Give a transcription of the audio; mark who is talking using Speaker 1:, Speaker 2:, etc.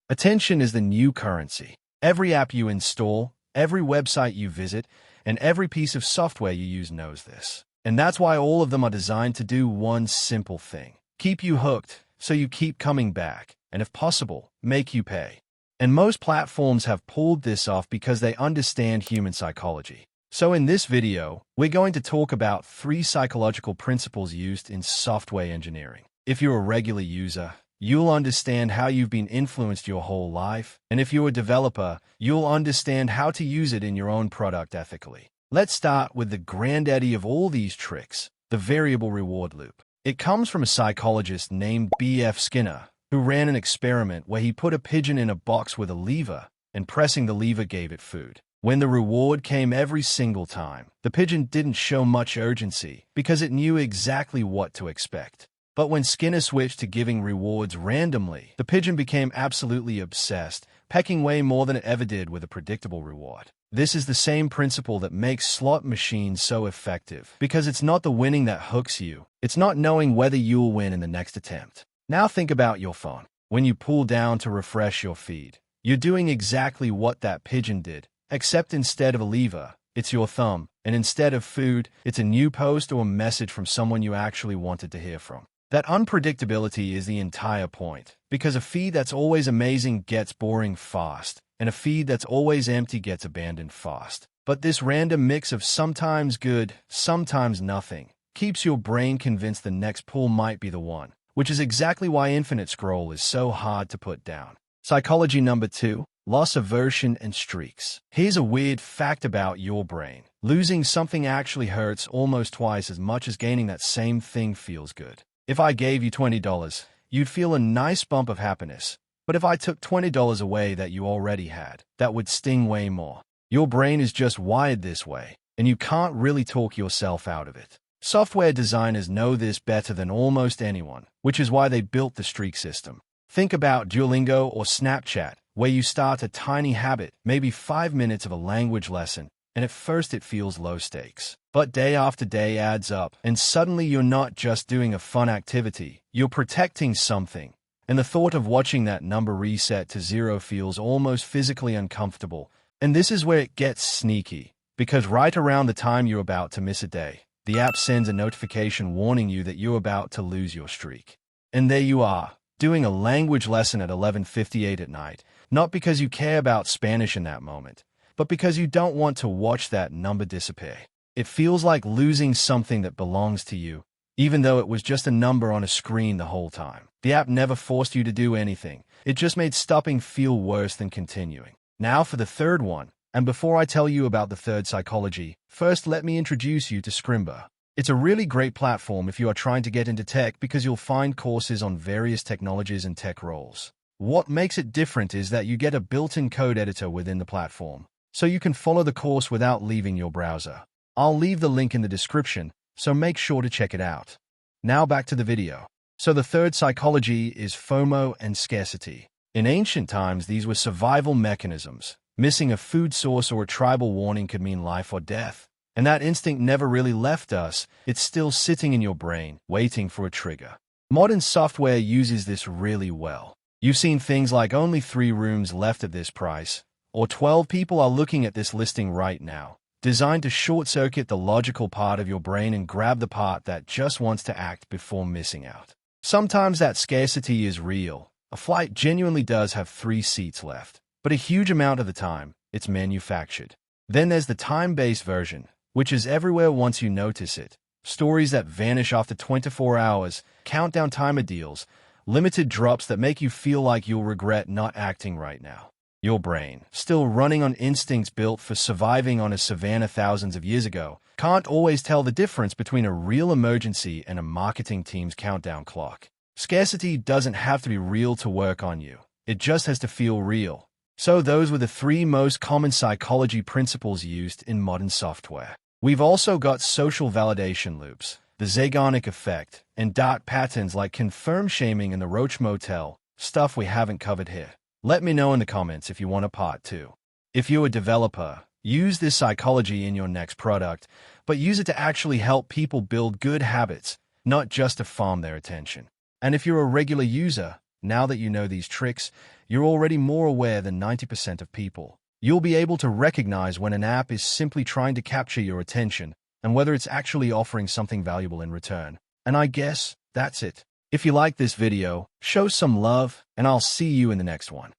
Speaker 1: Attention is the new currency. Every app you install, every website you visit, and every piece of software you use knows this. And that's why all of them are designed to do one simple thing: keep you hooked, so you keep coming back, and if possible, make you pay. And most platforms have pulled this off because they understand human psychology. So in this video, we're going to talk about 3 psychological principles used in software engineering. If you're a regular user, you'll understand how you've been influenced your whole life, and if you're a developer, you'll understand how to use it in your own product ethically. Let's start with the granddaddy of all these tricks, the variable reward loop. It comes from a psychologist named B.F. Skinner, who ran an experiment where he put a pigeon in a box with a lever, and pressing the lever gave it food. When the reward came every single time, the pigeon didn't show much urgency because it knew exactly what to expect. But when Skinner switched to giving rewards randomly, the pigeon became absolutely obsessed, pecking way more than it ever did with a predictable reward. This is the same principle that makes slot machines so effective, because it's not the winning that hooks you, it's not knowing whether you'll win in the next attempt. Now think about your phone. When you pull down to refresh your feed, you're doing exactly what that pigeon did, except instead of a lever, it's your thumb, and instead of food, it's a new post or a message from someone you actually wanted to hear from. That unpredictability is the entire point, because a feed that's always amazing gets boring fast, and a feed that's always empty gets abandoned fast. But this random mix of sometimes good, sometimes nothing, keeps your brain convinced the next pull might be the one, which is exactly why infinite scroll is so hard to put down. Psychology number 2, loss aversion and streaks. Here's a weird fact about your brain. Losing something actually hurts almost twice as much as gaining that same thing feels good. If I gave you $20, you'd feel a nice bump of happiness. But if I took $20 away that you already had, that would sting way more. Your brain is just wired this way, and you can't really talk yourself out of it. Software designers know this better than almost anyone, which is why they built the streak system. Think about Duolingo or Snapchat, where you start a tiny habit, maybe 5 minutes of a language lesson, and at first it feels low stakes. But day after day adds up, and suddenly you're not just doing a fun activity, you're protecting something. And the thought of watching that number reset to 0 feels almost physically uncomfortable. And this is where it gets sneaky, because right around the time you're about to miss a day, the app sends a notification warning you that you're about to lose your streak. And there you are, doing a language lesson at 11:58 at night, not because you care about Spanish in that moment, but because you don't want to watch that number disappear. It feels like losing something that belongs to you, even though it was just a number on a screen the whole time. The app never forced you to do anything. It just made stopping feel worse than continuing. Now for the third one. And before I tell you about the third psychology, first let me introduce you to Scrimba. It's a really great platform if you are trying to get into tech because you'll find courses on various technologies and tech roles. What makes it different is that you get a built-in code editor within the platform, so you can follow the course without leaving your browser. I'll leave the link in the description, so make sure to check it out. Now back to the video. So the third psychology is FOMO and scarcity. In ancient times, these were survival mechanisms. Missing a food source or a tribal warning could mean life or death. And that instinct never really left us. It's still sitting in your brain, waiting for a trigger. Modern software uses this really well. You've seen things like only 3 rooms left at this price, or 12 people are looking at this listing right now, designed to short-circuit the logical part of your brain and grab the part that just wants to act before missing out. Sometimes that scarcity is real. A flight genuinely does have 3 seats left, but a huge amount of the time, it's manufactured. Then there's the time-based version, which is everywhere once you notice it. Stories that vanish after 24 hours, countdown timer deals, limited drops that make you feel like you'll regret not acting right now. Your brain, still running on instincts built for surviving on a savanna thousands of years ago, can't always tell the difference between a real emergency and a marketing team's countdown clock. Scarcity doesn't have to be real to work on you. It just has to feel real. So those were the 3 most common psychology principles used in modern software. We've also got social validation loops, the Zeigarnik effect, and dark patterns like confirm shaming and the Roach Motel, stuff we haven't covered here. Let me know in the comments if you want a part 2. If you're a developer, use this psychology in your next product, but use it to actually help people build good habits, not just to farm their attention. And if you're a regular user, now that you know these tricks, you're already more aware than 90% of people. You'll be able to recognize when an app is simply trying to capture your attention and whether it's actually offering something valuable in return. And I guess that's it. If you like this video, show some love, and I'll see you in the next one.